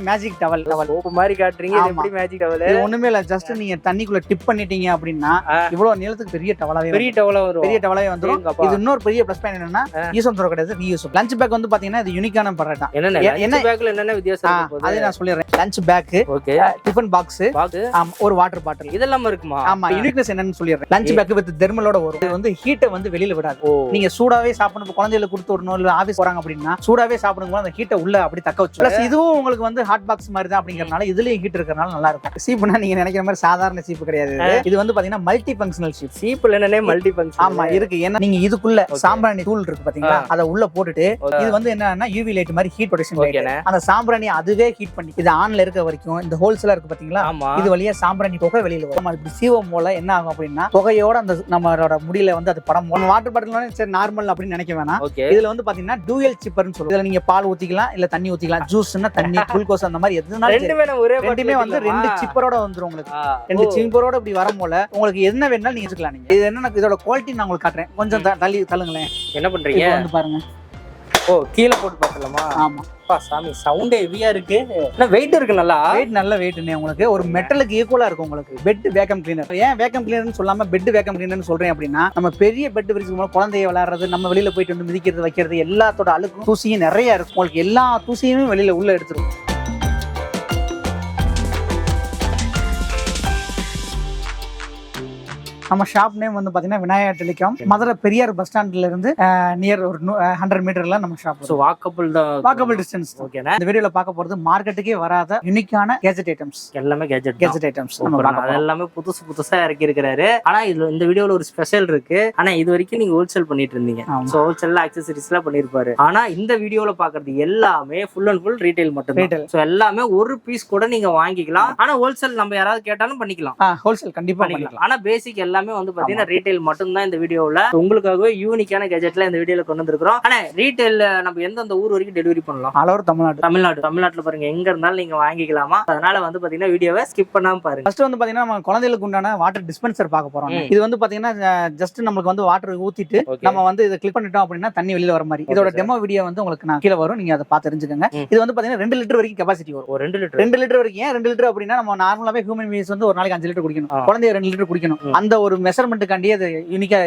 Magic towel soap மாதிரி காட்டுறீங்க. இது எப்படி மேஜிக் டவல்? இது ஒண்ணுமே இல்ல, ஜஸ்ட் நீங்க தண்ணிக்குள்ள டிப் பண்ணிட்டீங்க அப்படின்னா இவ்வளவு நீளத்துக்கு பெரிய டவலாவே வரும். பெரிய டவலாவே வந்துரும். இது இன்னொரு பெரிய ப்ளஸ் பாயிண்ட் என்னன்னா யூஸ் அண்ட் த்ரோ கிடையாது, ரீயூஸ். லஞ்ச் பேக் வந்து பாத்தீங்கன்னா இது யூனிக்கான ப்ராடக்ட் தான். என்ன பேக்ல என்னென்ன வித்தியாசம் இருக்கு? அதை நான் சொல்லிடுறேன். Lunch bag, okay, tiffin box, ஒரு வாட்டர் பாட்டில், இதெல்லாம் இருக்குமா? ஆமா. யூனிக்னஸ் என்னன்னு சொல்லிடுறேன். லஞ்ச் பேக் வித் தெர்மலோட வரும். இது வந்து ஹீட்டை வந்து வெளியில விடாது. நீங்க சூடாவே சாப்பிடணும், குழந்தைகளுக்கு கொடுத்து விடணும், இல்ல ஆபீஸ் போறாங்க அப்படின்னா சூடாவே சாப்பிடும்போது அந்த ஹீட்டை உள்ள அப்படி தக்க வச்சு. பிளஸ் இதுவும் உங்களுக்கு வந்து ஹாட் பாக்ஸ் மாதிரி தான் அப்படிங்கறதுனால இதுலயும் ஹீட் இருக்கறனால நல்லா இருக்கும். சீப்புனா நீங்க நினைக்கிற மாதிரி சாதாரண சீப்பு கிடையாது. இது வந்து பாத்தீங்கன்னா மல்டி ஃபங்க்ஷனல் சீப். சீப்ல என்னன்னே மல்டி ஃபங்க்ஷன். ஆமா இருக்கு. ஏன்னா நீங்க இதுக்குள்ள சாம்பிராணி தூள் இருக்கு பாத்தீங்களா, அத உள்ள போட்டுட்டு இது வந்து என்னன்னா யூவி லைட் மாதிரி ஹீட் ப்ரொடக்ஷன் லைட். அந்த சாம்பிராணி அதுவே ஹீட் பண்ணி இது ஆன்ல இருக்க வரைக்கும் இந்த ஹோல்ஸ்ல இருக்கு பாத்தீங்களா, இது வழியா சாம்பிராணி புகை வெளியில வரும். இப்படி சீவம் போல என்ன ஆகும் அப்படின்னா புகையோட அந்த நம்மளோட முடியல வந்து அது படம். வாட்டர் பாட்டில் சரி நார்மல் அப்படின்னு நினைக்க வேணாம். இதுல வந்து பாத்தீங்கன்னா டூயல் சிப்பர்னு சொல்லுவோம். இதுல நீங்க பால் ஊத்திக்கலாம், இல்ல தண்ணி ஊத்திக்கலாம். ஜூஸ்னா தண்ணி, குளுக்கோஸ் அந்த மாதிரி எதுனாலும் ரெண்டுமே வந்து ரெண்டு சிப்பரோட வந்துரும். உங்களுக்கு ரெண்டு சிப்பரோட இப்படி வரமோல உங்களுக்கு என்ன வேணாலும் நீங்க எடுத்துக்கலாம். நீங்க இது என்னன்னா இதோட குவாலிட்டி நான் உங்களுக்கு காட்டுறேன். கொஞ்சம் தள்ளுங்களேன். என்ன பண்றீங்க வந்து பாருங்க. ஓ, கீழ போட்டு பார்த்தலாமா? ஆமா. அப்பா சாமி, சவுண்ட் ஹெவியா இருக்கு. என்ன வெயிட் இருக்கு? நல்லா வெயிட், நல்ல வெயிட்னே. உங்களுக்கு ஒரு மெட்டலுக்கு ஈக்குவலா இருக்கும். உங்களுக்கு பெட் வேக்கம் கிளீனர். ஏன் வேக்கம் கிளீனர்னு சொல்லாம பெட் வேக்கம் கிளீனர்னு சொல்றேன் அப்படின்னா நம்ம பெரிய பெட் விரிக்கும் போது குழந்தைய விளையாடுறது, நம்ம வெளியில போயிட்டு வந்து மிதிக்கிறது, வைக்கிறது எல்லாத்தோட அழுக்கும் தூசியும் நிறைய இருக்கும். உங்களுக்கு எல்லா தூசியுமே வெளியில உள்ள எடுத்துரும். நம்ம ஷாப் நேம் வந்து பாத்தீங்கன்னா விநாயகா டெலிகாம், மதுரை பெரியார் பஸ் ஸ்டாண்ட்ல இருந்து நியர் ஒரு 100 மீட்டர்ல நம்ம ஷாப். சோ வாக்கபிள் தான், வாக்கபிள் டிஸ்டன்ஸ். ஓகேனா இந்த வீடியோல பார்க்க போறது மார்க்கெட்டுக்கே வராத யூனிக்கான கேஜெட் ஐட்டம்ஸ். எல்லாமே கேஜெட் ஐட்டம்ஸ் எல்லாமே புதுசா இறக்கி இருக்காரு. ஆனா இதுல இந்த வீடியோல ஒரு ஸ்பெஷல் இருக்கு. ஆனா இது வரைக்கும் நீங்க ஹோல்சேல் பண்ணிட்டு இருந்தீங்க. சோ ஹோல்சேல்ல ஆக்சசரிஸ் எல்லாம் பண்ணிருப்பாரு. ஆனா இந்த வீடியோல பாக்குறது எல்லாமே ஃபுல் அண்ட் ஃபுல் ரீட்டைல் மட்டும் தான். சோ எல்லாமே ஒரு பீஸ் கூட நீங்க வாங்கிக்கலாம். ஆனா ஹோல்சேல் நம்ம யாராவது கேட்டாலும் பண்ணிக்கலாம். ஹோல்சேல் கண்டிப்பா பண்ணிக்கலாம். ஆனா பேசிக் எல்லாமே வந்து பாத்தீங்கன்னா ரீட்டைல் மட்டும் தான். இந்த வீடியோல உங்களுக்காகவே யூனிக்கான கேஜெட்ல இந்த வீடியோல கொண்டு வந்திருக்கோம். ஆனா ரீட்டைல் நம்ம எந்தெந்த ஊர் வரைக்கும் டெலிவரி பண்ணலாம்? ஆல் ஓவர் தமிழ்நாட்டுல பாருங்க, எங்க இருந்தாலும் நீங்க வாங்கிக்கலாமா. அதனால வந்து பாத்தீங்கன்னா வீடியோவை ஸ்கிப் பண்ணாம பாருங்க. ஃபர்ஸ்ட் வந்து பாத்தீங்கன்னா நம்ம குழந்தைகளுக்கு உண்டான வாட்டர் டிஸ்பென்சர் பார்க்க போறோம். இது வந்து பாத்தீங்கன்னா ஜஸ்ட் நமக்கு வந்து வாட்டர் ஊத்திட்டு நம்ம வந்து இதை கிளிக் பண்ணிட்டோம் அப்படின்னா தண்ணி வெளியில வர மாதிரி. இதோட டெமோ வீடியோ வந்து உங்களுக்கு நான் கீழே வரும், நீங்க அதை பார்த்து தெரிஞ்சுக்கங்க. இது வந்து பாத்தீங்கன்னா 2 லிட்டர் வரைக்கும் கெபாசிட்டி வரும். 2 லிட்டர் வரைக்கும். ஏன் 2 லிட்டர் அப்படின்னா நம்ம நார்மலாவே ஹியூமன் பீயிங்ஸ் வந்து ஒரு நாளைக்கு 5 லிட்டர் குடிக்கணும், குழந்தைய 2 லிட்டர் குடிக்கணும். அந்த ஒரு மெஷர்மெண்ட்டுக்காண்டி அது யூனிக்கா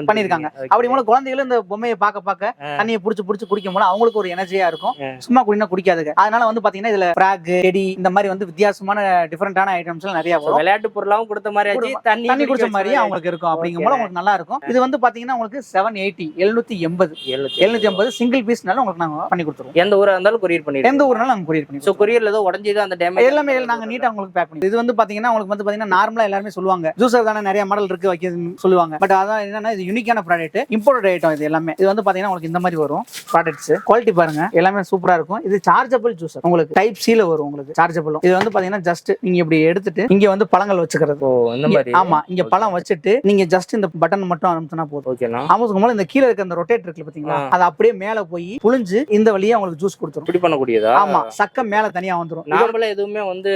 பண்ணிருக்காங்க. அப்படி மூலம் குழந்தைகளும் இந்த பொம்மையை பார்க்க தண்ணியை புடிச்சு குடிக்கும் போது அவங்களுக்கு ஒரு எனர்ஜியா இருக்கும். சும்மா குடினா குடிக்காதுங்க. அதனால வந்து பாத்தீங்கன்னா இதுல பிராக், டெடி இந்த மாதிரி வந்து வித்தியாசமான டிஃபரண்டான ஐட்டம்ஸ் எல்லாம் நிறைய வரும். விளையாட்டு பொருளாவும் கொடுத்த மாதிரி தண்ணி குடிச்ச மாதிரியே அவங்களுக்கு இருக்கும். அப்படிங்கும் போது உங்களுக்கு நல்லா இருக்கும். இது வந்து பாத்தீங்கன்னா உங்களுக்கு 780 780 சிங்கிள் பீஸ்னால உங்களுக்கு நாங்க பண்ணி கொடுத்துருவோம். எந்த ஊரா இருந்தாலும் கொரியர் பண்ணி, எந்த ஊர்னாலும் நாங்க கொரியர் பண்ணி. சோ கொரியர்ல ஏதோ உடைஞ்சது அந்த டேமேஜ் எல்லாமே நாங்க நீட்டா உங்களுக்கு பேக் பண்ணி. இது வந்து பாத்தீங்கன்னா உங்களுக்கு வந்து பாத்தீங்கன்னா நார்மலா எல்லாரும் சொல்லுவாங்க ஜூஸர் தானே நிறைய மாடல் இருக்கு வைக்கிறதுன்னு சொல்லுவாங்க. பட் அதான் என்னன்னா இது யூனிக்கான ப்ராடக்ட், இம்போர்ட்டட் ஐட்டம். இது எல்லாமே இது வந்து பாத்தீங்கன்னா உங்களுக்கு இந்த மாதிரி வரும் ப்ராடக்ட்ஸ். குவாலிட்டி பாருங்க, எல்லாமே சூப்பரா இருக்கும். இது சார்ஜபிள் ஜூஸர், உங்களுக்கு டைப் சி ல வரும். உங்களுக்கு சார்ஜபிள். இது வந்து பாத்தீங்கன்னா ஜஸ்ட் நீங்க இப்படி எடுத்துட்டு இங்க வந்து பழங்கள் வச்சுக்கிறது. இந்த மாதிரி. ஆமா, இங்க பழம் வச்சுட்டு நீங்க ஜஸ்ட் இந்த பட்டன் மட்டும் அமுத்தினா போதும். ஓகேனா அமுத்தும் போது இந்த கீழ இருக்க அந்த ரொட்டேட் இருக்கு பாத்தீங்களா, அது அப்படியே மேல போய் புளிஞ்சு இந்த வழியா உங்களுக்கு ஜூஸ் கொடுத்துரும். இப்படி பண்ணக்கூடியதா? ஆமா, சக்க மேல தனியா வந்துரும். நாமளே எதுவுமே வந்து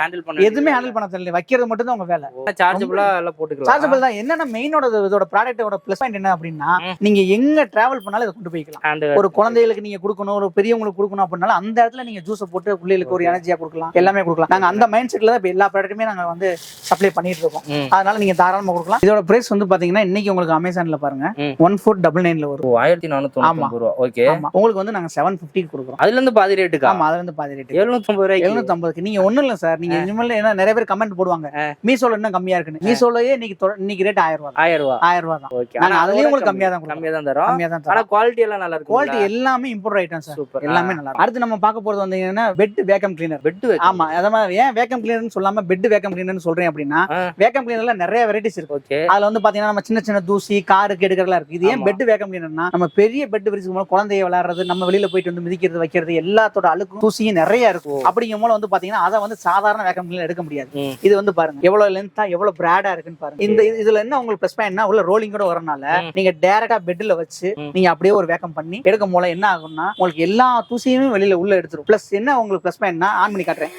ஹேண்டில் பண்ண தெரியல, வைக்கிறது மட்டும் தான் உங்க வேலை. சார்ஜபிளா எல்லாம் போட்டுக்கலாம். சார்ஜபிள் தான். என்னன்னா மெயினோட இதோட ப்ராடக்ட்டோட ப்ளஸ் பாயிண்ட் என்ன அப்படின்னா நீங்க எங்க டிராவல் பண்ணாலும் இதை கொண்டு போய்க்கலாம். ஒரு குழந்தைகளுக்கு நீங்க கொடுக்கணும், ஒரு பெரியவங்களுக்கு கொடுக்கணும் அப்படின்னாலும் அந்த இடத்துல நீங்க ஜூஸை போட்டு பிள்ளைகளுக்கு ஒரு எனர்ஜியா கொடுக்கலாம், எல்லாமே கொடுக்கலாம். நாங்க அந்த மைண்ட் செட்ல தான் எல்லா ப்ராடக்ட்டுமே நாங்க வந்து சப்ளை பண்ணிட்டு இருக்கோம். அதனால நீங்க தாராளமா கொடுக்கலாம். இதோட பிரைஸ் வந்து பாத்தீங்கன்னா இன்னைக்கு உங்களுக்கு அமேசான்ல பாருங்க 1499 வரும். 1499 ரூபாய். ஓகே, உங்களுக்கு வந்து நாங்க 750 கொடுக்குறோம். அதுல இருந்து பாதி ரேட்டுக்கு. ஆமா, அதுல இருந்து பாதி ரேட் 750. நீங்க ஒண்ணும் இல்ல சார், நீங்க இனிமேல் என்ன நிறைய பேர் கமெண்ட் போடுவாங்க மீசோல இன்னும் கம்மியா இருக்குன்னு. மீசோலயே இன்னைக்கு ரேட் 1000 ரூபாய் தான். ஓகே, ஆனா அதுலயும் உங்களுக்கு கம்மியா தான் தரோம். ஆனா குவாலிட்டி எல்லாம் நல்லா இருக்கு. குவாலிட்டி எல்லாமே இம்போர்ட் ஐட்டம் சார். சூப்பர், எல்லாமே நல்லா இருக்கு. அடுத்து நம்ம பார்க்க போறது வந்து என்னன்னா பெட் வேக்கம் கிளீனர். ஆமா, அத ஏன் வேக்கம் கிளீனர்னு சொல்லாம பெட் வேக்கம் கிளீனர்னு சொல்றேன் அப்படின்னா வேக்கம் கிளீனர்ல நிறைய வெரைட்டிஸ் இருக்கு. ஓகே, அதுல வந்து பாத்தீங்கன்னா நம்ம சின்ன தூசி காருக்கு எடுக்கிறதெல்லாம் இருக்கு. இது ஏன் பெட் வேக்கம் கிளீனர்னா நம்ம பெரிய பெட் விரிக்கும் போது குழந்தைய விளையாடுறது, நம்ம வெளியில போயிட்டு வந்து மிதிக்கிறது, வைக்கிறது எல்லாத்தோட அழுக்கும் தூசியும் நிறைய இருக்கும். அப்படிங்கும் போது வந்து பாத்தீங்கன்னா அதை வந்து சாதாரண வேக்கம் கிளீனர் எடுக்க முடியாது. இது வந்து பாருங்க எவ்வளவு லென்த்தா எவ்வளவு பிராடா இருக்குன்னு பாருங்க. இந்த இதுல என்ன உங்களுக்கு பிளஸ் பாயிண்ட்னா உள்ள ரோலிங் கூட வரனால நீங்க டைரக்டா பெட்ல வச்சு நீங்க அப்படியே ஒரு வேக்கம் பண்ணி எடுக்கும் போல என்ன ஆகும்னா உங்களுக்கு எல்லா தூசியுமே வெளியில உள்ள எடுத்துரும். பிளஸ் என்ன உங்களுக்கு பிளஸ் பாயிண்ட்னா ஆன் பண்ணி காட்டுறேன்,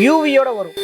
யூவியோட வரும்.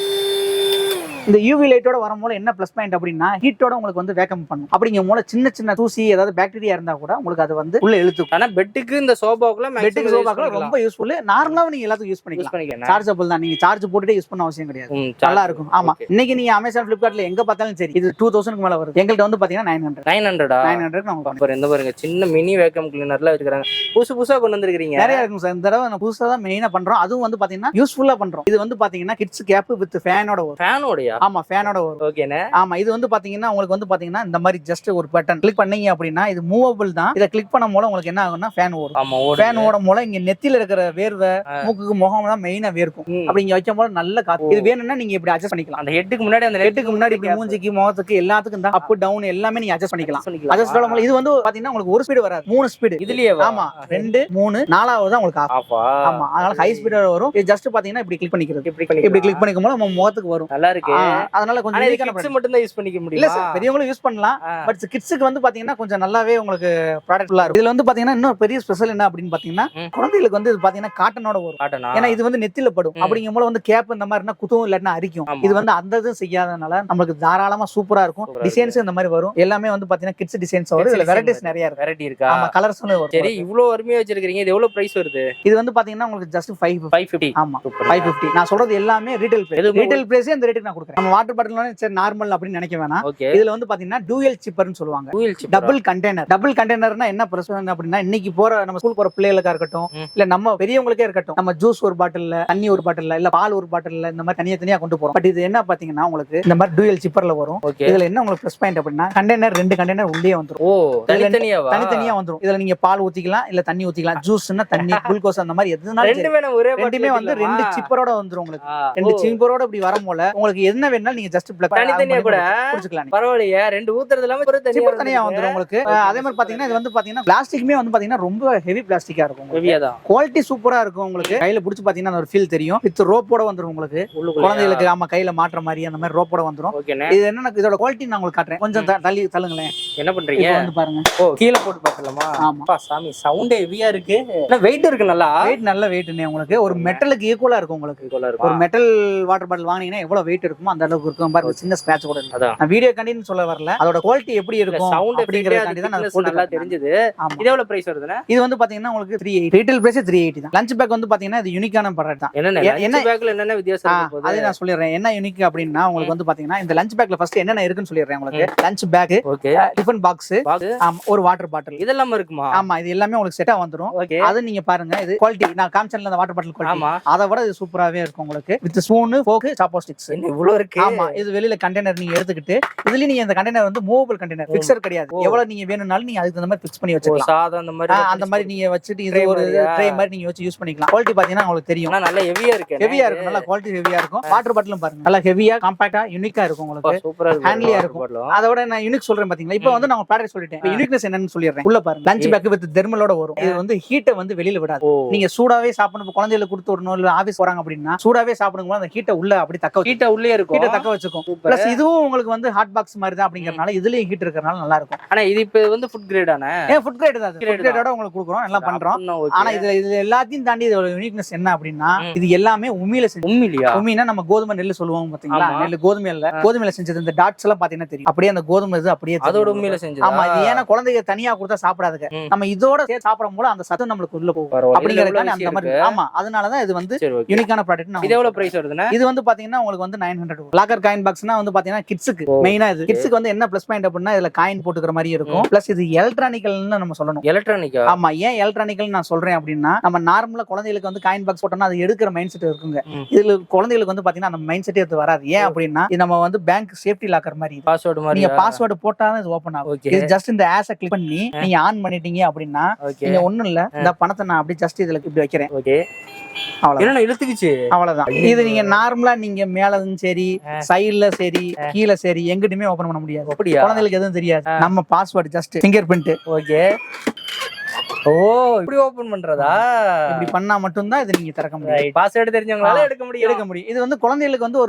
இந்த யூவி லைட்டோட வரும்போது என்ன ப்ளஸ் பாயிண்ட் அப்படின்னா ஹீட்டோட உங்களுக்கு வந்து வேக்கம் பண்ணும். அப்படிங்கும் போது சின்ன சின்ன தூசி ஏதாவது பாக்டீரியா இருந்தா கூட உங்களுக்கு அது வந்து உள்ள இழுத்து. ஆனா பெட்டுக்கு இந்த சோபாக்குள்ள ரொம்ப யூஸ்ஃபுல். நார்மலா நீங்க எல்லாத்துக்கும் யூஸ் பண்ணிக்கலாம். சார்ஜபிள் தான். நீங்க சார்ஜ் போட்டுட்டே யூஸ் பண்ண அவசியம் கிடையாது. நல்லா இருக்கும். ஆமா, இன்னைக்கு நீங்க அமேசான் பிளிப்கார்ட்ல எங்க பார்த்தாலும் சரி இது 2000 மேல வருது. எங்கள்கிட்ட வந்து பாத்தீங்கன்னா 900 நமக்கு இந்த பாருங்க சின்ன மினி வேக்கம் கிளீனர்ல வச்சிருக்காங்க. புதுசா கொண்டு வந்திருக்கீங்க. நிறைய இருக்கும் சார். இந்த தடவை புதுசா தான் மெயினா பண்றோம். அதுவும் வந்து பாத்தீங்கன்னா யூஸ்ஃபுல்லா பண்றோம். இது வந்து பாத்தீங்கன்னா கிட்ஸ் கேப் வித் ஃபேனோட வரும். ஃபேனோடயா? ஆமா, ஃபேனோட வரும். ஓகேண்ணே. ஆமா, இது வந்து பாத்தீங்கன்னா உங்களுக்கு வந்து பாத்தீங்கன்னா இந்த மாதிரி ஜஸ்ட் ஒரு பட்டன் கிளிக் பண்ணீங்க அப்படின்னா இது மூவபிள் தான். இதை கிளிக் பண்ண மூலம் உங்களுக்கு என்ன ஆகும்னா ஃபேன் ஓடும். ஆமா, ஃபேன் ஓடும் மூலம் இங்க நெத்தியில இருக்கிற வேர்வை மூக்குக்கு முகம் தான் மெயினா வேர்க்கும். அப்படி இங்க வைக்கும் போது நல்ல காத்து. இது வேணும்னா நீங்க இப்படி அட்ஜஸ்ட் பண்ணிக்கலாம். அந்த ஹெட்டுக்கு முன்னாடி அந்த ஹெட்டுக்கு முன்னாடி இப்படி மூஞ்சிக்கு முகத்துக்கு எல்லாத்துக்கும் தான் அப் டவுன் எல்லாமே நீங்க அட்ஜஸ்ட் பண்ணிக்கலாம். அட்ஜஸ்ட் பண்ண இது வந்து பாத்தீங்கன்னா உங்களுக்கு ஒரு ஸ்பீடு வராது, 3 ஸ்பீடு இதுலயே. ஆமா, 2 3 4வது தான் உங்களுக்கு ஆஃப். ஆமா, அதனால ஹை ஸ்பீடா வரும். இது ஜஸ்ட் பாத்தீங்கன்னா இப்படி கிளிக் பண்ணிக்கிறது. இப்படி கிளிக் பண்ணிக்கும் போது நம்ம முகத்துக்கு வரும். நல்லா இருக்கு. அதனால கொஞ்சம் கிட்ஸ் மட்டும் தான் யூஸ் பண்ணிக்க முடியும். இல்ல சார், பெரியவங்களும் யூஸ் பண்ணலாம். பட் கிட்ஸ்க்கு வந்து பாத்தீங்கன்னா கொஞ்சம் நல்லாவே உங்களுக்கு ப்ராடக்ட் ஃபுல்லா இருக்கும். இதுல வந்து பாத்தீங்கன்னா இன்னொரு பெரிய ஸ்பெஷல் என்ன அப்படின்னு பாத்தீங்கன்னா குழந்தைகளுக்கு வந்து இது பாத்தீங்கன்னா காட்டனோட வரும். ஏன்னா இது வந்து நெத்தில படும். அப்படிங்கும் போது வந்து கேப் இந்த மாதிரி குத்தும் இல்லாட்டினா அரிக்கும். இது வந்து அந்த இதுவும் செய்யாதனால நமக்கு தாராளமா சூப்பரா இருக்கும். டிசைன்ஸ் இந்த மாதிரி வரும். எல்லாமே வந்து பாத்தீங்கன்னா கிட்ஸ் டிசைன்ஸ் வரும். இதுல வெரைட்டிஸ் நிறைய இருக்கு. வெரைட்டி இருக்கா? ஆமா, கலர்ஸும் வரும். சரி, இவ்ளோ அருமையா வச்சிருக்கீங்க. இது எவ்வளவு பிரைஸ் வருது? இது வந்து பாத்தீங்கன்னா உங்களுக்கு ஜஸ்ட் 550. ஆமா, 550. நான் சொல்றது எல்லாமே ரீட்டைல் பிரைஸ். ரீட்டைல் பிரைஸ் இந்த ரேட்டுக்கு நான் கொடுக்குறேன். நம்ம வாட்டர் பாட்டில் சரி நார்மல் அப்படின்னு நினைக்க வேணாம். இதுல வந்து பாத்தீங்கன்னா டூயல் சிப்பர்னு சொல்லுவாங்க. Double container. டபுள் கண்டெய்னர்னா என்ன பிரச்சனை அப்படின்னா இன்னைக்கு போற நம்ம ஸ்கூல் போற பிள்ளைகளுக்கா இருக்கட்டும், இல்ல நம்ம பெரியவங்களுக்கே இருக்கட்டும், நம்ம ஜூஸ் ஒரு பாட்டில்ல, தண்ணி ஒரு பாட்டில்ல, இல்ல பால் ஒரு பாட்டில்ல இந்த மாதிரி தனியா கொண்டு போறோம். பட் இது என்ன பாத்தீங்கன்னா உங்களுக்கு இந்த மாதிரி டூயல் சிப்பர்ல வரும். இதுல என்ன உங்களுக்கு ப்ளஸ் பாயிண்ட் அப்படின்னா கண்டெய்னர் 2 கண்டெய்னர் உள்ளே வந்துரும். தனித்தனியா வந்துரும். இதுல நீங்க பால் ஊத்திக்கலாம், இல்ல தண்ணி ஊத்திக்கலாம். ஜூஸ்னா தண்ணி, குளுக்கோஸ் அந்த மாதிரி எதுனாலும் ரெண்டுமே வந்து 2 சிப்பரோட வந்துரும். உங்களுக்கு 2 சிப்பரோட இப்படி வரமோல உங்களுக்கு என்ன வேணாலும் நீங்க ஜஸ்ட் தனித்தனியா கூட குடிச்சுக்கலாம். பரவாயில்லையே, 2 ஊத்துறது இல்லாம சிப்பர் தனியா வந்துரும் உங்களுக்கு. அதே மாதிரி பாத்தீங்கன்னா இது வந்து பாத்தீங்கன்னா பிளாஸ்டிக்மே வந்து பாத்தீங்கன்னா ரொம்ப ஹெவி பிளாஸ்டிக்கா இருக்கும். குவாலிட்டி சூப்பரா இருக்கும். உங்களுக்கு கையில புடிச்சு பாத்தீங்கன்னா ஒரு ஃபீல் தெரியும். வித் ரோப்போட வந்துரும் உங்களுக்கு. குழந்தைகளுக்கு ஆமா கையில மாற்ற மாதிரி அந்த மாதிரி ரோப்போட வந்துரும். இது என்ன இதோட குவாலிட்டி நான் உங்களுக்கு காட்டுறேன். கொஞ்சம் தள்ளி தள்ளுங்களேன். என்ன பண்றீங்க வந்து பாருங்க. கீழ போட்டு பாக்கலாமா? ஆமா சாமி, சவுண்ட் ஹெவியா இருக்கு. வெயிட் இருக்கு. நல்லா வெயிட், நல்ல வெயிட்னே. உங்களுக்கு ஒரு மெட்டலுக்கு ஈக்குவலா இருக்கும். உங்களுக்கு ஒரு மெட்டல் வாட்டர் பாட்டில் வாங்கினீங்கன்னா எவ்வளவு வெயிட் இருக்குமோ அந்த அளவுக்கு இருக்கும். பாருங்க, சின்ன ஸ்கிராட்ச் கூட இல்ல. நான் வீடியோ கண்டின்னு சொல்ல வரல. அதோட குவாலிட்டி எப்படி இருக்கும் சவுண்ட் அப்படிங்கறதுக்காண்டி தான் நான் போட்டு நல்லா தெரிஞ்சது. இது எவ்வளவு பிரைஸ் வருதுன்னா? இது வந்து பாத்தீங்கன்னா உங்களுக்கு 380. ரீட்டைல் பிரைஸ் 380 தான். லஞ்ச் பேக் வந்து பாத்தீங்கன்னா இது யூனிக்கான ப்ராடக்ட் தான். என்ன பேக்ல என்னென்ன வித்தியாசம் இருக்கு போது அதை நான் சொல்லிறேன். என்ன யூனிக் அப்படின்னா உங்களுக்கு வந்து பாத்தீங்கன்னா இந்த லஞ்ச் பேக்ல ஃபர்ஸ்ட் என்னென்ன இருக்குன்னு சொல்லிறேன் உங்களுக்கு. லஞ்ச் பேக், டிஃபன் பாக்ஸ், ஒரு வாட்டர் பாட்டில், இதெல்லாம் இருக்குமா? ஆமா, இது எல்லாமே உங்களுக்கு செட்டா வந்துரும். அது நீங்க பாருங்க. இது குவாலிட்டி நான் காமிச்சேன்ல அந்த வாட்டர் பாட்டில் குவாலிட்டி, அதை விட இது சூப்பராவே இருக்கும் உங்களுக்கு. வித் ஸ்பூன், ஃபோர்க், சாப்ஸ்டிக்ஸ் இவ்வளவு இருக்கு. ஆமா, இது வெளியில கண்டெய்னர் நீங்க எடுத்துக்கிட்டு இதுல நீங்க இந்த கண்டெய்னர் வந்து மூவபிள் கண்டெய்னர், ஃபிக்ஸர் கிடையாது. எவ்வளவு நீங்க வேணும்னாலும் நீங்க அதுக்கு அந்த மாதிரி ஃபிக்ஸ் பண்ணி வச்சுக்கலாம். சாதா அந்த மாதிரி நீங்க வச்சிட்டு இது ஒரு ட்ரே மாதிரி நீங்க வச்சு யூஸ் பண்ணிக்கலாம். குவாலிட்டி பாத்தீங்கன்னா உங்களுக்கு தெரியும். நல்ல ஹெவியா இருக்கு. ஹெவியா இருக்கும். நல்ல குவாலிட்டி ஹெவியா இருக்கும். வாட்டர் பாட்டிலும் பாருங்க, நல்ல ஹெவியா, காம்பாக்டா, யூனிக்கா இருக்கும். உங்களுக்கு சூப்பரா ஹேண்ட்லியா இருக்கும். அதோட நான் யூனிக் சொல்றேன் பாத்தீங்களா. இப்போ வந்து நான் ப்ராடக்ட் சொல்லிட்டேன். யூனிக்னஸ் என்னன்னு சொல்லிடுறேன். உள்ள பாருங்க, லஞ்ச் பேக் வித் தெர்மலோட வரும். இது வந்து ஹீட்டை வந்து வெளியில விடாது. நீங்க சூடாவே சாப்பிடணும், குழந்தைகளுக்கு கொடுத்து விடணும், இல்ல ஆபீஸ் போறாங்க அப்படின்னா சூடாவே சாப்பிடும்போது அந்த ஹீட்டை உள்ள அப்படி ஹீட்டை உள்ளே இருக்கும். ஹீட்டை தக்க வச்சுக்கும். பிளஸ் இதுவும் உங்களுக்கு வந்து ஹாட் பாக்ஸ் மாதிரி தான் அப்படிங்கறனால இதுலயும் ஹீட் இருக்கறனால நல்லா இருக்கும். ஆனா இது இப்போ வந்து ஃபுட் கிரேடான ஃபுட் கிரேட் தான். ஃபுட் கிரேடோட உங்களுக்கு கொடுக்குறோம், எல்லாம் பண்றோம். ஆனா இதுல எல்லாத்தையும் தாண்டி இதோட யூனிக்னஸ் என்ன அப்படின்னா இது எல்லாமே உம்மியில செஞ்சு. உம்மினா நம்ம கோதுமை நெல் சொல்லுவோம் பாத்தீங்களா. நெல் கோதுமையில செஞ்சது. இந்த டாட்ஸ் எல்லாம் பாத்தீங்கன்னா தெரியும். அப்படியே அந்த கோதுமை இது அப்படியே அதோட உம்மியில செஞ்சது. ஆமா, இது ஏன்னா குழந்தைங்க தனியா கொடுத்தா சாப்பிடாதுங்க. நம்ம இதோட சேர்த்து சாப்பிடும் போது அந்த சத்து நம்மளுக்கு உள்ள போகும் அப்படிங்கறதுக்கான அந்த மாதிரி. ஆமா, அதனாலதான் இது வந்து யூனிக்கான ப்ராடக்ட். இது எவ்வளவு பிரைஸ் வருதுன்னா இது வந்து பாத்தீங்கன்னா உங்களுக்கு வந்து 900. லாக்கர் காயின் பாக்ஸ்னா வந்து பாத்தீங்கன்னா கிட்ஸ்க்கு மெயினா. இது கிட்ஸ்க்கு வந்து என்ன பிளஸ் பாயிண்ட் அப்படின்னா இதுல காயின் போட்டுக்கிற மாதிரி இருக்கும். பிளஸ் இது எலக்ட்ரானிக்கல்னு நம்ம சொல்லணும். எலக்ட்ரானிக். ஆமா, ஏன் எலக்ட்ரானிக்கல் நான் சொல்றேன் அப்படின்னா நம்ம நார்மலா குழந்தைகளுக்கு வந்து காயின் பாக்ஸ் போட்டோம்னா அது எடுக்கிற மைண்ட் செட் இருக்குங்க. இதுல குழந்தைகளுக்கு வந்து பாத்தீங்கன்னா அந்த மைண்ட் செட் எடுத்து வராது. ஏன் அப்படின்னா இது நம்ம வந்து பேங்க் சேஃப்டி லாக்கர் மாதிரி. பாஸ்வேர்டு மாதிரி. நீங்க பாஸ்வேர்டு போட்டாலும் இது ஓபன் ஆகும். இது ஜஸ்ட் இந்த ஆஸை கிளிக் பண்ணி நீங்க ஆன் பண்ணிட்டீங்க அப்படின்னா நீங்க ஒண்ணும் இல்ல, இந்த பணத்தை நான் அப்படி ஜஸ்ட் இதுல இப்படி வைக்கிறேன். ஓகே, அவ்வளவுதான். இது நீங்க நார்மலா நீங்க மேலதும் சரி, சைடுல சரி, கீழே சரி, எங்கிட்டுமே ஓபன் பண்ண முடியாது. குழந்தைகளுக்கு எதுவும் தெரியாது. நம்ம password just fingerprint. Okay, ஓ இப்படி ஓபன் பண்றதா? இப்படி பண்ணா மட்டும் தான் இது நீங்க திறக்க முடியும். பாஸ்வேர்டு தெரிஞ்சவங்களால எடுக்க முடியும். இது வந்து குழந்தைகளுக்கு வந்து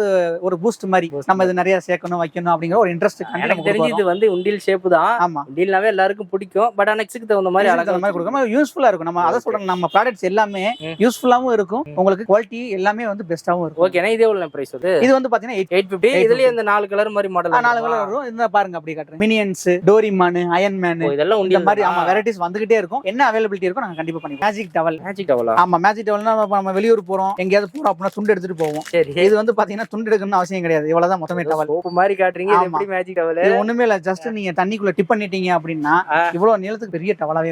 ஒரு பூஸ்ட் மாதிரி நம்ம இது நிறைய சேர்க்கணும் வைக்கணும் அப்படிங்கிற ஒரு இன்ட்ரெஸ்ட். எனக்கு தெரிஞ்சு இது வந்து உண்டியல் ஷேப் தான். ஆமா, உண்டியல்னாவே எல்லாருக்கும் பிடிக்கும். பட் நெக்ஸ்ட்க்கு தகுந்த மாதிரி அழகா மாதிரி கொடுக்கணும், யூஸ்ஃபுல்லா இருக்கும். நம்ம அத சொல்றோம், நம்ம ப்ராடக்ட்ஸ் எல்லாமே யூஸ்ஃபுல்லாவும் இருக்கும், உங்களுக்கு குவாலிட்டி எல்லாமே வந்து பெஸ்டாவும் இருக்கும். ஓகேனா இது எவ்வளவு பிரைஸ் வருது? இது வந்து பாத்தீங்கன்னா 850. இதுலயே இந்த 4 கலர் மாதிரி மாடல் 4 கலர் வரும். இந்த பாருங்க அப்படி காட்டுறேன். மினியன்ஸ், டோரிமான், அயன் மேன், இதெல்லாம் இந்த மாதிரி ஆமா வெரைட்டிஸ் வந்துகிட்டே இருக்கும். என்ன அவைலபிலிட்டி இருக்கும் நாங்க கண்டிப்பா பண்ணி. Magic towel. மேஜிக் டவலா? ஆமா, மேஜிக் டவல்னா நம்ம வெளியூர் போறோம், எங்கயாவது போறோம் அப்படினா துண்டு எடுத்துட்டு போவோம். சரி, இது வந்து பாத்தீங்கன்னா துண்டு எடுக்கணும்னு அவசியம் கிடையாது. இவ்வளவுதான் மொத்தமே டவல். சோப்பு மாதிரி காட்டுறீங்க. இது எப்படி மேஜிக் டவல்? இது ஒண்ணுமே இல்ல, ஜஸ்ட் நீங்க தண்ணிக்குள்ள டிப் பண்ணிட்டீங்க அப்படினா இவ்வளவு நீளத்துக்கு பெரிய டவலாவே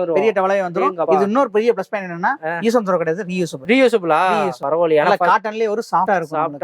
வரும். இது இன்னொரு பெரிய ப்ளஸ் பாயிண்ட் என்னன்னா யூஸ் அண்ட் த்ரோ கிடையாது, ரீயூசபிளா. பரவாயில்லையா? காட்டன்லயே ஒரு சாஃப்ட்டா இருக்கும்,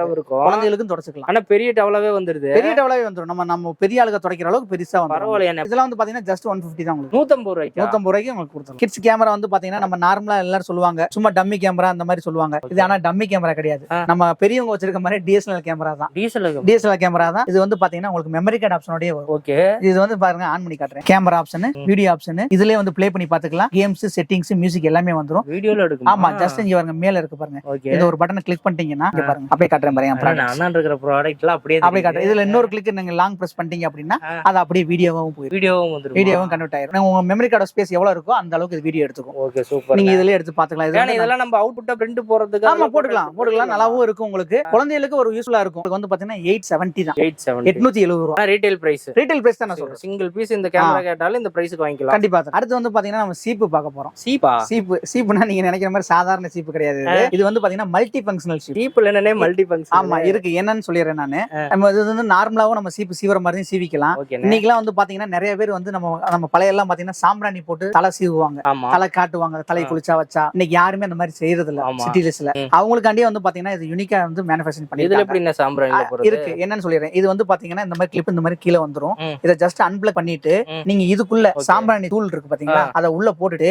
குழந்தைகளுக்கும் துடைச்சுக்கலாம். ஆனா பெரிய டவலாவே வந்துருது. பெரிய டவலாவே வந்துரும். நம்ம பெரிய ஆளுக துடைக்கிற அளவுக்கு பெருசா வந்துரும். பரவாயில்லையா? இதெல்லாம் வந்து பாத்தீங்கன்னா ஜஸ்ட் 150 தான் உங்களுக்கு. 150 ரூபாய்க்கு உங்களுக்கு கொடுத்துரும். கிட்ஸ் கேமரா வந்து பாத்தீங்கன்னா நம்ம நார்மலா எல்லாரும் சொல்லுவாங்க சும்மா டம்மி கேமரா அந்த மாதிரி சொல்லுவாங்க. இது ஆனா டம்மி கேமரா கிடையாது. நம்ம பெரியவங்க வச்சிருக்க மாதிரி டிஎஸ்எல்ஆர் கேமரா தான். டிஎஸ்எல்ஆர் கேமரா தான். இது வந்து பாத்தீங்கன்னா உங்களுக்கு மெமரி கார்டு ஆப்ஷனோடயே வரும். ஓகே, இது வந்து பாருங்க ஆன் பண்ணி காட்டுறேன். கேமரா ஆப்ஷன், வீடியோ ஆப்ஷன், இதுலயே வந்து ப்ளே பண்ணி பாத்துக்கலாம். கேம்ஸ், செட்டிங்ஸ், மியூசிக் எல்லாமே வந்துரும். வீடியோல எடுக்கும். ஆமா, ஜஸ்ட் இங்க பாருங்க மேல இருக்கு பாருங்க. இந்த ஒரு பட்டனை கிளிக் பண்ணிட்டீங்கன்னா இங்க பாருங்க அப்படியே காட்டுறேன் பாருங்க. நான் இருக்கிற ப்ராடக்ட்லாம் அப்படியே காட்டுறேன். இதுல இன்னொரு கிளிக் நீங்க லாங் பிரஸ் பண்ணிட்டீங்க அப்படின்னா அது அப்படியே வீடியோவும் வந்துரும். வீடியோவும் கன்வெர்ட் ஆயிரும். உங்க மெமரி கார்டு ஸ்பேஸ் எவ்வளவு இருக்கோ அந்த அளவுக்கு இது வீடியோ எடுத்துக்கும். Okay, super. நீங்க இதுல எடுத்து பாத்துக்கலாம். இதெல்லாம் நம்ம அவுட்புட்டா பிரிண்ட் போறதுக்கு ஆமா போட்டுக்கலாம். நல்லாவும் இருக்கும். உங்களுக்கு குழந்தைகளுக்கு ஒரு யூஸ்ஃபுல்லா இருக்கும். உங்களுக்கு வந்து பாத்தீங்கன்னா 870 தான். 870 ரூபாய் ரீட்டைல் பிரைஸ். தான் நான் சொல்றேன். சிங்கிள் பீஸ் இந்த கேமரா கேட்டாலும் இந்த பிரைஸ்க்கு வாங்கிக்கலாம். கண்டிப்பா. அடுத்து வந்து பாத்தீங்கன்னா நம்ம சீப்பு பார்க்க போறோம். சீப்புனா நீங்க நினைக்கிற மாதிரி சாதாரண சீப்பு கிடையாது. இது வந்து பாத்தீங்கன்னா மல்டி ஃபங்க்ஷனல் சீப். சீப்புல என்னன்னே மல்டி ஃபங்க்ஷன். ஆமா இருக்கு. என்னன்னு சொல்லிடுறேன் நானு. நம்ம இது வந்து நார்மலாவும் நம்ம சீப்பு சீவற மாதிரி சீவிக்கலாம். இன்னைக்குலாம் வந்து பாத்தீங்கன்னா நிறைய பேர் வந்து நம்ம பழைய எல்லாம் பாத்தீங்கன்னா சாம்பிராணி போட்டு தலை சீவுவாங்க, தலை காட்டுவாங்க, தலை குளிச்சா வச்சா. இன்னைக்கு யாருமே அந்த மாதிரி செய்யறது இல்ல சிட்டிஸ்ல. அவங்களுக்காண்டியே வந்து பாத்தீங்கன்னா இது யூனிக்கா வந்து மேனுஃபேக்சரிங் பண்ணி. இதுல எப்படி என்ன சாம்பிராணி இருக்கு என்னன்னு சொல்லிடுறேன். இது வந்து பாத்தீங்கன்னா இந்த மாதிரி கிளிப் இந்த மாதிரி கீழே வந்துரும். இதை ஜஸ்ட் அன்பிளக் பண்ணிட்டு நீங்க இதுக்குள்ள சாம்பிராணி தூள் இருக்கு பாத்தீங்களா, அதை உள்ள போட்டுட்டு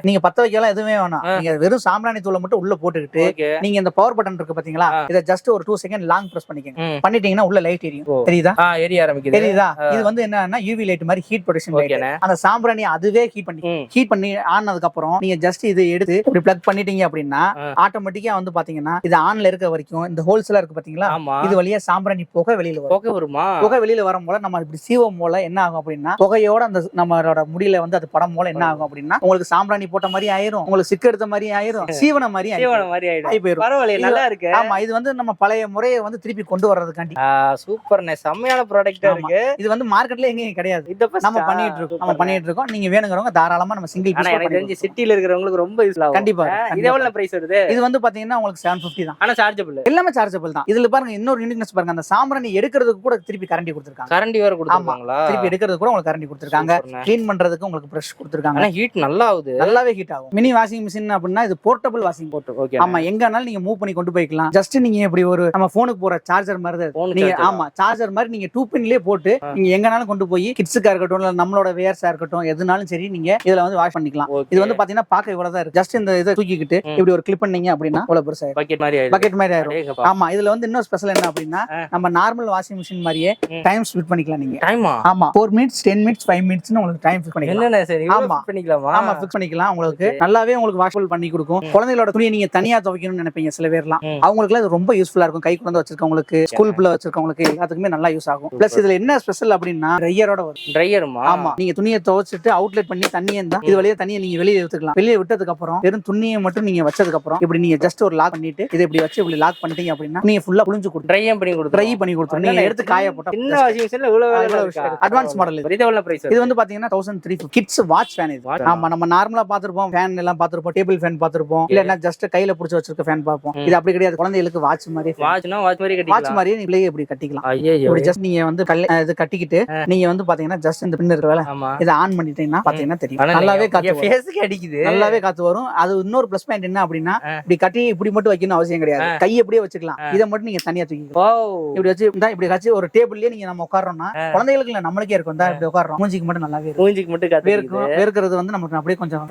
நீங்க பத்த வைக்கலாம் எதுவுமே வேணாம். நீங்க வெறும் சாம்பிராணி தூளை மட்டும் உள்ள போட்டுக்கிட்டு நீங்க இந்த பவர் பட்டன் இருக்கு பாத்தீங்களா, இதை ஜஸ்ட் ஒரு 2 செகண்ட் லாங் பிரஸ் பண்ணிக்கங்க. பண்ணிட்டீங்கன்னா உள்ள லைட் எரியும். தெரியுதா? எரிய ஆரம்பிக்குது. தெரியுதா? இது வந்து என்னன்னா யூவி லைட் மாதிரி ஹீட் ப்ரொடக்ஷன் லைட். அந்த சாம்பிராணி அதுவே ஹீட் பண்ணி ஆனதுக்கு அப்புறம் நீங்க ஜஸ்ட் இதை எடுத்து இப்படி பிளக் பண்ணிட்டீங்க அப்படின்னா ஆட்டோமேட்டிக்கா வந்து பாத்தீங்கன்னா இது ஆன்ல இருக்க வரைக்கும் இந்த ஹோல்ஸ்ல இருக்கு பாத்தீங்களா, இது வழியா சாம்பிராணி புகை வெளியில வரும். புகை வெளியில வரும் போல நம்ம இப்படி சீவம் போல என்ன ஆகும் அப்படின்னா புகையோட அந்த நம்மளோட முடியில வந்து அது படம் போல என்ன ஆகும் அப்படின்னா உங்களுக்கு சாம்பிராணி போட்ட மாதிரி ஆயிரும், உங்களுக்கு சிக்கு எடுத்த மாதிரி ஆயிரும், சீவன மாதிரி ஆயிரும். பரவாயில்லை, நல்லா இருக்கு. ஆமா, இது வந்து நம்ம பழைய முறையை வந்து திருப்பி கொண்டு வர்றதுக்காண்டி சூப்பர்னே, செம்மையான ப்ராடக்ட்டா இருக்கு. இது வந்து மார்க்கெட்ல எங்கேயும் கிடையாது. நம்ம பண்ணிட்டு இருக்கோம். நீங்க வேணுங்கிறவங்க தாராளமா நம்ம சிங்கிள் பீஸ். எனக்கு தெரிஞ்சு சிட்டில இருக்கிறவங்களுக்கு ரொம்ப யூஸ்ஃபுல் ஆகும். கண்டிப்பா. இது எவ்வளவு பிரைஸ் வருது? இது வந்து பாத்தீங்கன்னா உங்களுக்கு 750 தான். ஆனா சார்ஜபிள். எல்லாமே சார்ஜபிள் தான். இதுல பாருங்க இன்னொரு யூனிக்னஸ் பாருங்க, அந்த சாம்பிராணி எடுக்கிறதுக்கு கூட திருப்பி கரண்டி கொடுத்திருக்காங்க. கரண்டி வேற கொடுத்திருக்காங்களா? திருப்பி எடுக்கிறதுக்கு கூட உங்களுக்கு கரண்டி கொடுத்திருக்காங்க. க்ளீன் பண்றதுக்கு உங்களுக்கு பிரஷ் கொடுத்திருக்காங்க. ஆனா ஹீட் நல்லா ஆகுது. நல்லாவே ஹீட் ஆகும். மினி வாஷிங் மிஷின் அப்படினா இது போர்ட்டபிள் வாஷிங் போட்டு. ஓகே. ஆமா, எங்கனாலும் நீங்க மூவ் பண்ணி கொண்டு போய்க்கலாம். ஜஸ்ட் நீங்க இப்படி ஒரு நம்ம போனுக்கு போற சார்ஜர் மாதிரி தான். நீங்க ஆமா சார்ஜர் மாதிரி நீங்க 2 பின்லயே போட்டு நீங்க எங்கனாலும் கொண்டு போய் கிட்ஸ்க்கா இருக்கட்டும் இல்ல நம்மளோட வேர்ஸா இருக்கட்டும் எதுனாலும் சரி நீங்க இதுல வந்து வாஷ் பண்ணிக்கலாம். இது வந்து பாத்தீங்கன்னா பாக்க இவ்வளவுதான் இருக்கு. ஜஸ்ட் இந்த இதை தூக்கிக்கிட்டு இப்படி ஒரு கிளிப் பண்ணீங்க அப்படின்னா இவ்வளவு பெருசா பக்கெட் மாதிரி ஆயிரும். ஆமா, இதுல வந்து இன்னும் ஸ்பெஷல் என்ன அப்படின்னா நம்ம நார்மல் வாஷிங் மிஷின் மாதிரியே டைம் ஸ்பிட் பண்ணிக்கலாம். நீங்க ஆமா 4 மினிட்ஸ் 10 மினிட்ஸ் 5 மினிட்ஸ்னு உங்களுக்கு டைம் ஃபிக்ஸ் பண்ணிக்கலாம். என்னன்னா சரி ஃபிக்ஸ் பண்ணிக்கலாமா? ஆமா ஃபிக்ஸ் பண்ணிக்கலாம். உங்களுக்கு நல்லாவே உங்களுக்கு வாஷபிள் பண்ணி கொடுக்கும். குழந்தைகளோட துணியை நீங்க தனியா துவைக்கணும்னு நினைப்பீங்க சில பேர்லாம், அவங்களுக்குலாம் இது ரொம்ப யூஸ்ஃபுல்லா இருக்கும். கை குழந்தை வச்சிருக்கவங்களுக்கு, ஸ்கூல் பிள்ளை வச்சிருக்கவங்களுக்கு எல்லாத்துக்குமே நல்லா யூஸ் ஆகும். பிளஸ் இதுல என்ன ஸ்பெஷல் அப்படின்னா ட்ரையரோட வரும். ட்ரையருமா? ஆமா, நீங்க துணியை துவைச்சிட்டு அவுட்லெட் பண்ணி தண்ணியை இருந்தா இது வழியா தண்ணியை நீங்க வெளியே எடுத்துக்கலாம். வெளியே விட்டதுக்கு அப்புறம் வெறும் துணியை மட்டும் நீங்க வச்சதுக்கு அப்புறம் இப்படி நீங்க ஜஸ்ட் ஒரு லாக் பண்ணிட்டு இதை இப்படி வச்சு இப்படி லாக் பண்ணிட்டீங்க அப்படின்னா நீங்க ஃபுல்லா புளிஞ்சு கொடுத்து ட்ரை பண்ணி கொடுத்து நீங்க எடுத்து காய போட்டா சின்ன வாஷிங் மிஷின்ல இவ்வளவு அட்வான்ஸ் மாடல். இது எவ்வளவு பிரைஸ்? இது வந்து பாத்தீங்கன்னா 1350 கிட்ஸ் வாட்ச் ஃபேன். இது ஆமா, நம்ம நார்மலா பாத்துறோம் ஃபேன் எல்லாம் பாத்துறோம், டேபிள் ஃபேன் பாத்துறோம், இல்லன்னா ஜஸ்ட் கையில புடிச்சு வச்சிருக்க ஃபேன் பாப்போம். இது அப்படி கிடையாது. குழந்தைகளுக்கு வாட்ச் மாதிரி வாட்ச் மாதிரி நீங்களே இப்படி கட்டிக்கலாம். இப்படி ஜஸ்ட் நீங்க வந்து இது கட்டிக்கிட்டு நீங்க வந்து பாத்தீங்கன்னா ஜஸ்ட் இந்த பின் இருக்கல இதை ஆன் பண்ணிட்டீங்கன்னா பாத்தீங்கன்னா தெரியும். நல்லாவே காத்து ஃபேஸ்க்கு அடிக்குது. நல்லாவே காத்து வரும். அது இன்னொரு ப்ளஸ் பாயிண்ட் என்ன அப்படின்னா இப்படி கட்டி இப்படி மட்டும் வைக்கணும் அவசியம் கிடையாது. கை அப்படியே வச்சுக்கலாம். இதை மட்டும் நீங்க தனியா தூக்கிக்கலாம். இப்படி வச்சு இப்படி வச்சு ஒரு டேபிள்லயே நீங்க நம்ம உட்கார்றோம்னா குழந்தைகளுக்கு இல்ல நம்மளுக்கே இருக்கும். இப்படி உட்கார்றோம் மூஞ்சிக்கு மட்டும் நல்லாவே இருக்கும். மூஞ்சிக்கு மட்டும் இருக்கும். வேர்க்கிறது வந்து நமக்கு அப்படியே கொஞ்சம்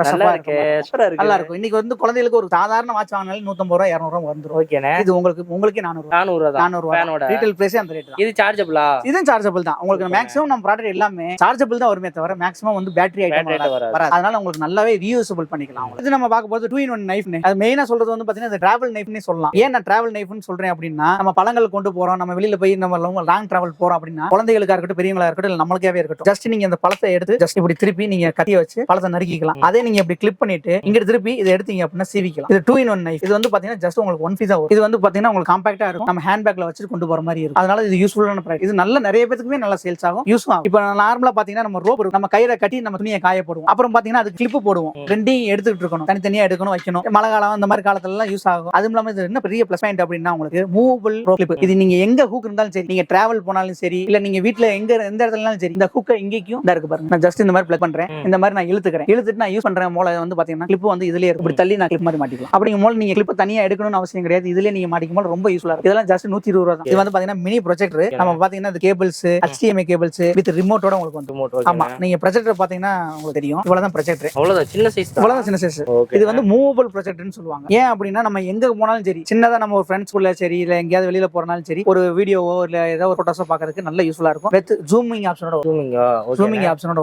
நல்லா இருக்கும். இன்னைக்கு வந்து குழந்தைகளுக்கு ஒரு சாதாரண வாட்ச் வாங்கினாலும் 150 ரூபாய் 200 ரூபாய் வந்துரும். ஓகேனே, இது உங்களுக்கே 400 ரூபாய் ரீட்டைல் பிரைஸ் அந்த ரேட் தான். இது சார்ஜபிளா? இதுவும் சார்ஜபிள் தான். உங்களுக்கு மேக்ஸிமம் நம்ம ப்ராடக்ட் எல்லாமே சார்ஜபிள் தான் வருமே தவிர மேக்ஸிமம் வந்து பேட்டரி ஐட்டம் வராது. அதனால உங்களுக்கு நல்லாவே ரீயூசபிள் பண்ணிக்கலாம். இது நம்ம பார்க்க போறது 2-in-1 நைஃப். அது மெயினா சொல்றது வந்து பாத்தீங்கன்னா டிராவல் நைஃப்னே சொல்லலாம். ஏன் நான் டிராவல் நைஃப்னு சொல்றேன் அப்படின்னா, நம்ம பழங்கள் கொண்டு போறோம், நம்ம வெளியில போய் நம்ம லாங் டிராவல் போறோம் அப்படின்னா, குழந்தைகளுக்கா இருக்கட்டும் பெரியவங்களா இருக்கட்டும் இல்ல நம்மளுக்கே இருக்கட்டும், ஜஸ்ட் நீங்க அந்த பழத்தை எடுத்து ஜஸ்ட் இப்படி திருப்பி நீங்க கத்திய வச்சு பழத்தை நறுக்கிக்கலாம். அதே நீங்க இப்படி கிளிப் பண்ணிட்டு இங்க திருப்பி இதை எடுத்தீங்க அப்படின்னா சீவிக்கலாம். இது 2-in-1 நைஃப். இது வந்து பாத்தீங்கன்னா ஜஸ்ட் உங்களுக்கு 1 பீஸ் ஆகும். இது வந்து பாத்தீங்கன்னா உங்களுக்கு காம்பாக்டா இருக்கும், நம்ம ஹேண்ட் பேக்ல வச்சு கொண்டு போற மாதிரி இருக்கும். அதனால இது யூஸ்ஃபுல்லான ப்ராடக்ட். இது நல்ல நிறைய பேருக்குமே நல்ல சேல்ஸ் ஆகும், யூஸ் ஆகும். இப்போ நார்மலா பாத்தீங்கன்னா நம்ம ரோப் நம்ம கையில கட்டி நம்ம துணியை காய போடுவோம், அப்புறம் பாத்தீங்கன்னா அது கிளிப் போடுவோம், ரெண்டையும் எடுத்துட்டு இருக்கணும், தனித்தனியா எடுக்கணும் வைக்கணும். மழை காலம் இந்த மாதிரி காலத்துல எல்லாம் யூஸ் ஆகும். அதுவும் இல்லாம இது என்ன பெரிய பிளஸ் பாயிண்ட் அப்படின்னா உங்களுக்கு மூவபிள் கிளிப். இது நீங்க எங்க ஹூக் இருந்தாலும் சரி, நீங்க டிராவல் போனாலும் சரி, இல்ல நீங்க வீட்ல எந்த இடத்துலனாலும் சரி, இந்த ஹூக்கை இங்கேயும் இந்த இருக்கு பாருங்க. நான் ஜஸ்ட் இந்த மாதிரி பிளக் பண்றேன், இந்த மாதிரி நான் இழுத்துட்டு நான் யூஸ் பண்றேன் போல வந்து பாத்தீங்கன்னா கிளிப் வந்து இதுலயே இருக்கு. இப்படி தள்ளி நான் கிளிப் மாதிரி மாட்டிக்கலாம். அப்படிங்கும் போது நீங்க கிளிப் தனியா எடுக்கணும்னு அவசியம் கிடையாது, இதுலயே நீங்க மாட்டிக்கும் போது ரொம்ப யூஸ்ஃபுல்லா இருக்கும். இதெல்லாம் ஜஸ்ட் 120 ரூபாய் தான். இது வந்து பாத்தீங்கன்னா மினி ப்ரொஜெக்டர். நம்ம பாத்தீங்கன்னா இந்த கேபிள்ஸ், HDMI கேபிள்ஸ் வித் ரிமோட்டோட உங்களுக்கு வந்து. ஆமா, நீங்க ப்ரொஜெக்டர் பாத்தீங்கன்னா உங்களுக்கு தெரியும், இவ்வளவுதான் ப்ரொஜெக்டர். அவ்வளவுதான், சின்ன சைஸ் தான். அவ்வளவுதான், சின்ன சைஸ். இது வந்து மூவபிள் ப்ரொஜெக்டர்னு சொல்லுவாங்க. ஏன் அப்படின்னா நம்ம எங்க போனாலும் சரி, சின்னதா நம்ம ஒரு ஃப்ரெண்ட்ஸ் குள்ள சரி இல்ல எங்கயாவது வெளியில போறனாலும் சரி, ஒரு வீடியோவோ இல்ல ஏதாவது ஒரு போட்டோஸோ பாக்குறதுக்கு நல்ல யூஸ்ஃபுல்லா இருக்கும். வித் ஜூமிங் ஆப்ஷனோட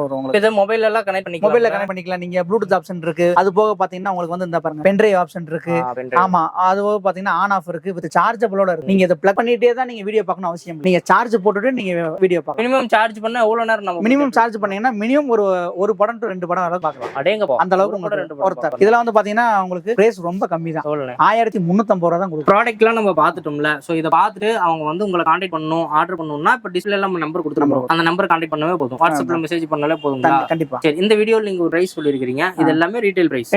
வரும். உங்களுக்கு இத மொபைல்ல எல்லாம் கனெக்ட் பண்ணிக்கலாம். மொபைல்ல கனெக்ட் பண்ணிக்கலாம். நீங்க ப்ளூடூத் ஆப்ஷன் இருக்கு. அது போக பாத்தீங்கன்னா உங்களுக்கு வந்து இந்த பாருங்க பென் டிரைவ் ஆப்ஷன் இருக்கு. ஆமா, அது போக பாத்தீங்கன்னா ஆன் ஆஃப் இருக்கு, வித் சார்ஜபிளோட இருக்கு. நீங்க இத பிளக் பண்ணிட்டே தான் நீங்க வீடியோ பார்க்கணும் அவசியம் இல்லை. நீங்க சார்ஜ் போட்டுட்டு நீங்க வீடியோ பார்க்கலாம். மினிமம் சார்ஜ் பண்ணா எவ்வளவு நேரம் நம்ம மினிமம் சார்ஜ் பண்ணீங்கன்னா மினிமம் ஒரு படம் டு 2 படம் வரை பார்க்கலாம். அடேங்கப்பா, அந்த அளவுக்கு உங்களுக்கு ஒருத்தர். இதெல்லாம் வந்து பாத்தீங்கன்னா உங்களுக்கு பிரைஸ் ரொம்ப கம்மி தான். 1350 ரூபாய் தான் கொடுக்கும். ப்ராடக்ட்லாம் நம்ம பார்த்துட்டோம்ல. சோ இத பார்த்துட்டு அவங்க வந்து உங்களை கான்டாக்ட் பண்ணணும், ஆர்டர் பண்ணணும்னா இப்ப டிஸ்ப்ளேல நம்ம நம்பர் கொடுத்துருவோம். அந்த நம்பர் கான்டாக்ட் பண்ணவே போதும். வாட்ஸ்அப்ல மெசேஜ் பண்ணாலே போதும். கண்டிப்பா. சரி, இந்த வீடியோல நீங்க ஒரு பிரைஸ் சொல்லிருக்கீங்க. இது எல்லாமே ரீட்டைல் பிரைஸ்.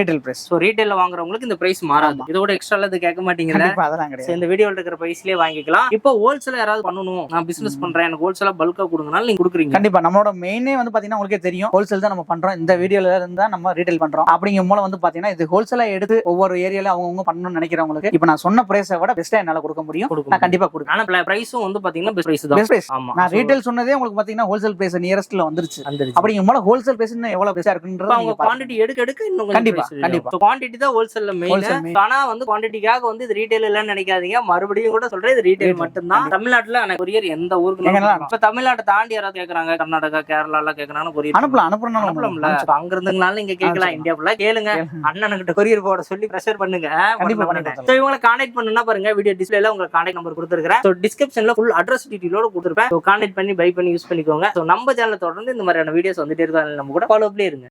சோ ரீட்டைல்ல வாங்குறவங்களுக்கு இந்த பிரைஸ் மாறாது. இதோட எக்ஸ்ட்ரா எல்லாம் கேட்க மாட்டீங்கல்ல. அதெல்லாம் கிடையாது. இந்த வீடியோல இருக்கிற பிரைஸ்லயே வாங்கிக்கலாம். இப்போ ஹோல்சேல் யாராவது பண்ணணும், நான் பிசினஸ் பண்றேன், எனக்கு ஹோல்சேலா பல்கா கொடுங்கனால நீங்க கொடுக்குறீங்க. கண்டிப்பா. நம்மளோட மெயினே வந்து பாத்தீங்கன்னா உங்களுக்கே தெரியும், ஹோல்சேல் தான் நம்ம பண்றோம். இந்த வீடியோல இருந்தா நம்ம ரீட்டைல் பண்றோம். அப்படிங்கும் போல வந்து பாத்தீங்கன்னா இது ஹோல்சேலா எடுத்து ஒவ்வொரு ஏரியால அவங்க பண்ணணும்னு நினைக்கிறவங்களுக்கு இப்ப நான் சொன்ன பிரைஸை விட பெஸ்டா என்னால கொடுக்க முடியும். நான் கண்டிப்பா கொடுப்பேன். ஆனா பிரைஸும் வந்து பாத்தீங்கன்னா பெஸ்ட் பிரைஸ் தான். Best price. ஆமா, நான் ரீட்டைல் சொன்னதே உங்களுக்கு பாத்தீங்கன்னா ஹோல்சேல் பிரைஸ் நியரஸ்ட்ல வந்துருச்சு. அப்படிங்கும் போல ஹோல்சேல் பிரைஸ் எவ்வளவு பெஸ்டா இருக்குன்றது அவங்க குவாண்டிட்டி எடுக்க இன்னும் கண்டிப்பா. குவாண்டிட்டி தான் ஹோல்சேல்ல மெயின். ஆனா வந்து குவாண்டிட்டிக்காக வந்து இது ரீட்டைல் இல்லன்னு நினைக்காதீங்க. மறுபடியும் கூட சொல்றேன், இது ரீட்டைல் மட்டும் தான். தமிழ்நாட்டுல எனக்கு கொரியர் எந்த ஊருக்கு இப்ப தமிழ்நாட்டை தாண்டி யாராவது கேக்குறாங்க, கர்நாடகா கேரளா எல்லாம் கேக்குறாங்க, கொரியர் அனுப்பலாம்ல. அங்க இருந்துனாலும் நீங்க கேட்கலாம், இந்தியா ஃபுல்லா கேளுங்க. அண்ணன்கிட்ட கொரியர் போட சொல்லி பிரஷர் பண்ணுங்க. இவங்களை கான்டாக்ட் பண்ணுனா பாருங்க, வீடியோ டிஸ்பிளேல உங்க கான்டாக்ட் நம்பர் கொடுத்துருக்கேன். டிஸ்கிரிப்ஷன்ல ஃபுல் அட்ரஸ் டீடைலோட கொடுத்துருப்பேன். கான்டாக்ட் பண்ணி பை பண்ணி யூஸ் பண்ணிக்கோங்க. நம்ம சேனலை தொடர்ந்து இந்த மாதிரியான வீடியோஸ் வந்துட்டே இருக்கும். நம்ம கூட ஃபாலோ அப்லயே இருங்க.